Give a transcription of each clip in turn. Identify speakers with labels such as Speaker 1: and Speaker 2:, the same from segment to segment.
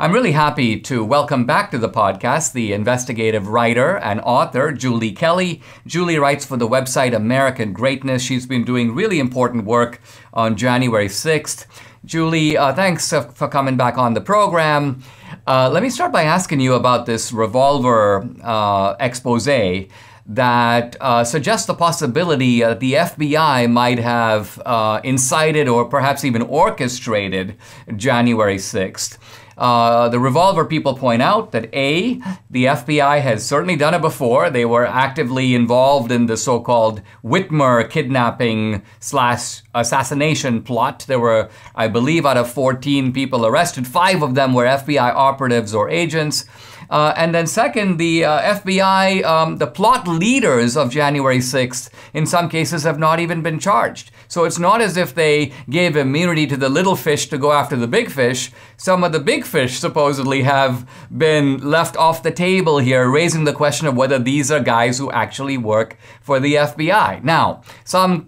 Speaker 1: I'm really happy to welcome back to the podcast the investigative writer and author, Julie Kelly. Julie writes for the website American Greatness. She's been doing really important work on January 6th. Julie, thanks for coming back on the program. Let me start by asking you about this revolver expose that suggests the possibility that the FBI might have incited or perhaps even orchestrated January 6th. The revolver people point out that A, the FBI has certainly done it before. They were actively involved in the so-called Whitmer kidnapping / assassination plot. There were, I believe, out of 14 people arrested, 5 of them were FBI operatives or agents. And then second, the FBI, the plot leaders of January 6th, in some cases have not even been charged. So it's not as if they gave immunity to the little fish to go after the big fish. Some of the big fish supposedly have been left off the table here, raising the question of whether these are guys who actually work for the FBI. Now, some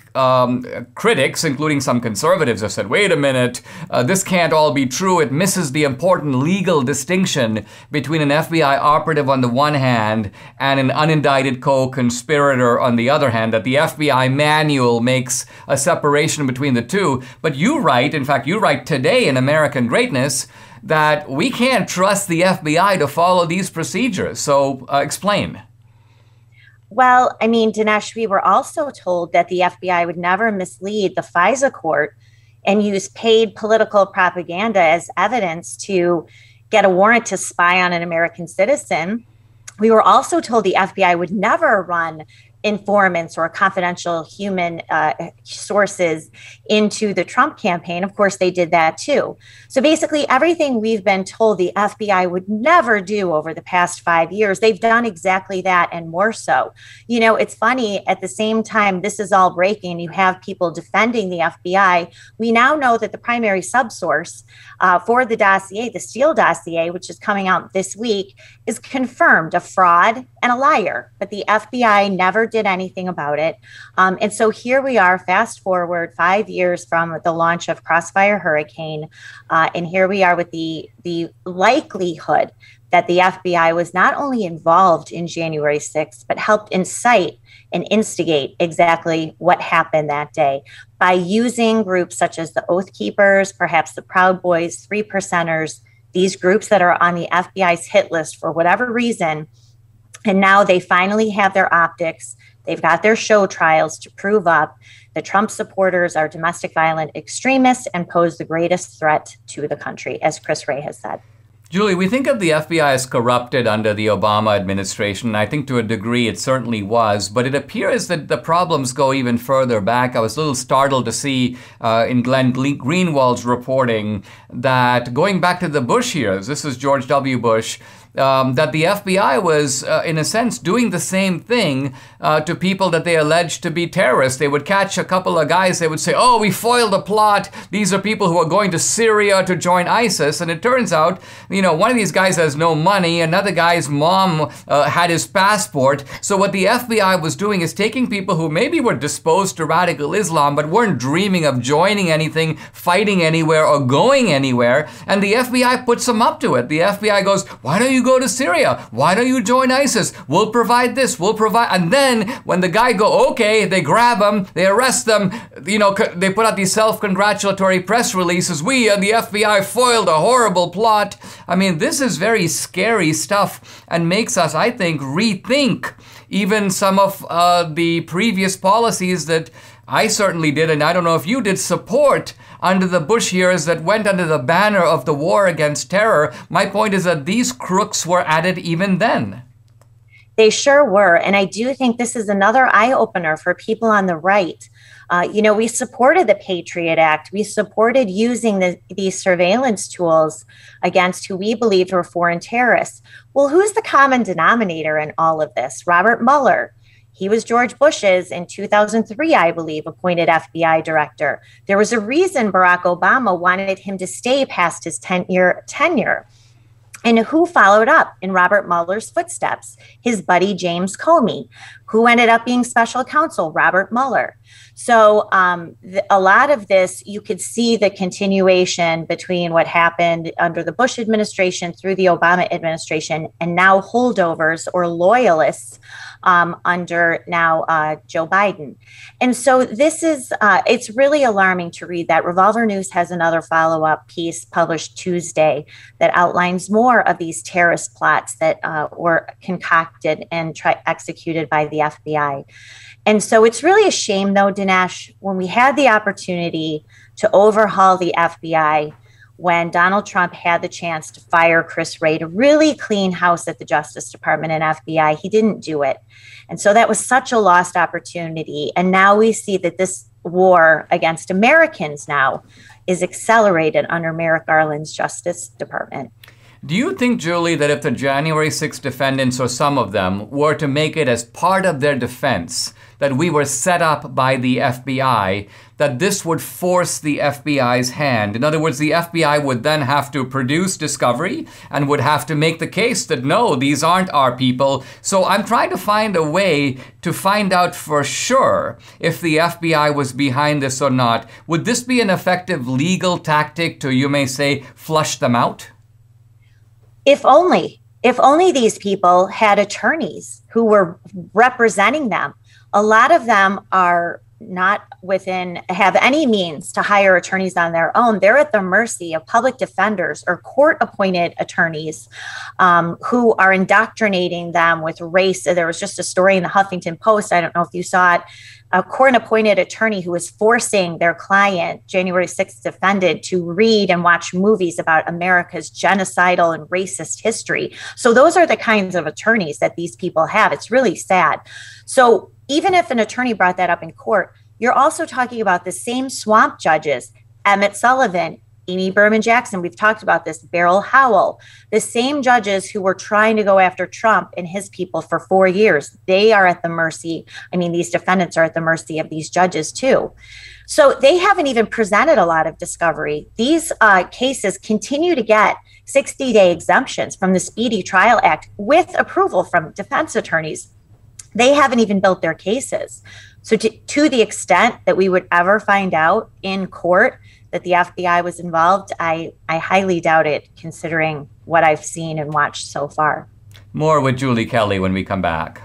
Speaker 1: critics, including some conservatives, have said, wait a minute, this can't all be true. It misses the important legal distinction between an FBI operative on the one hand and an unindicted co-conspirator on the other hand, that the FBI manual makes a separation between the two. But you write, in fact, you write today in American Greatness, that we can't trust the FBI to follow these procedures. So explain.
Speaker 2: Well, I mean, Dinesh, we were also told that the FBI would never mislead the FISA court and use paid political propaganda as evidence to get a warrant to spy on an American citizen. We were also told the FBI would never run informants or confidential human sources into the Trump campaign. Of course, they did that too. So basically, everything we've been told the FBI would never do over the past 5 years, they've done exactly that and more so. You know, it's funny, at the same time this is all breaking, you have people defending the FBI. We now know that the primary subsource for the dossier, the Steele dossier, which is coming out this week, is confirmed a fraud and a liar. But the FBI never did anything about it. And so here we are, fast forward 5 years from the launch of Crossfire Hurricane. And here we are with the likelihood that the FBI was not only involved in January 6th, but helped incite and instigate exactly what happened that day by using groups such as the Oath Keepers, perhaps the Proud Boys, 3 Percenters, these groups that are on the FBI's hit list for whatever reason. And now they finally have their optics. They've got their show trials to prove up that Trump supporters are domestic violent extremists and pose the greatest threat to the country, as Chris Wray has said.
Speaker 1: Julie, we think of the FBI as corrupted under the Obama administration. I think to a degree it certainly was, but it appears that the problems go even further back. I was a little startled to see in Glenn Greenwald's reporting that going back to the Bush years, this is George W. Bush, that the FBI was, in a sense, doing the same thing to people that they alleged to be terrorists. They would catch a couple of guys, they would say, oh, we foiled a plot. These are people who are going to Syria to join ISIS. And it turns out, you know, one of these guys has no money. Another guy's mom had his passport. So what the FBI was doing is taking people who maybe were disposed to radical Islam, but weren't dreaming of joining anything, fighting anywhere, or going anywhere. And the FBI puts them up to it. The FBI goes, why don't you go to Syria? Why don't you join ISIS? We'll provide this, we'll provide. And then when the guy go, okay, they grab them, they arrest them, you know, they put out these self-congratulatory press releases. We and the FBI foiled a horrible plot. I mean, this is very scary stuff and makes us, I think, rethink even some of the previous policies that I certainly did, and I don't know if you did, support under the Bush years that went under the banner of the war against terror. My point is that these crooks were at it even then.
Speaker 2: They sure were. And I do think this is another eye-opener for people on the right. You know, we supported the Patriot Act. We supported using these surveillance tools against who we believed were foreign terrorists. Well, who's the common denominator in all of this? Robert Mueller. He was George Bush's, in 2003, I believe, appointed FBI director. There was a reason Barack Obama wanted him to stay past his 10-year tenure. And who followed up in Robert Mueller's footsteps? His buddy, James Comey. Who ended up being special counsel? Robert Mueller. So a lot of this, you could see the continuation between what happened under the Bush administration through the Obama administration, and now holdovers or loyalists under now Joe Biden. And so this is, it's really alarming to read that. Revolver News has another follow-up piece published Tuesday that outlines more of these terrorist plots that were concocted and executed by the FBI. And so it's really a shame, though, Dinesh, when we had the opportunity to overhaul the FBI, when Donald Trump had the chance to fire Chris Wray to really clean house at the Justice Department and FBI, he didn't do it. And so that was such a lost opportunity. And now we see that this war against Americans now is accelerated under Merrick Garland's Justice Department.
Speaker 1: Do you think, Julie, that if the January 6th defendants, or some of them, were to make it as part of their defense that we were set up by the FBI, that this would force the FBI's hand? In other words, the FBI would then have to produce discovery and would have to make the case that, no, these aren't our people. So I'm trying to find a way to find out for sure if the FBI was behind this or not. Would this be an effective legal tactic to, you may say, flush them out?
Speaker 2: If only these people had attorneys who were representing them. A lot of them are not have any means to hire attorneys on their own. They're at the mercy of public defenders or court-appointed attorneys who are indoctrinating them with race. There was just a story in the Huffington Post, I don't know if you saw it, a court-appointed attorney who was forcing their client, January 6th defendant, to read and watch movies about America's genocidal and racist history. So those are the kinds of attorneys that these people have. It's really sad. So even if an attorney brought that up in court, you're also talking about the same swamp judges, Emmett Sullivan, Amy Berman Jackson, we've talked about this, Beryl Howell, the same judges who were trying to go after Trump and his people for 4 years. They are at the mercy. I mean, these defendants are at the mercy of these judges too. So they haven't even presented a lot of discovery. These cases continue to get 60-day exemptions from the Speedy Trial Act with approval from defense attorneys. They haven't even built their cases. So to the extent that we would ever find out in court that the FBI was involved, I highly doubt it, considering what I've seen and watched so far.
Speaker 1: More with Julie Kelly when we come back.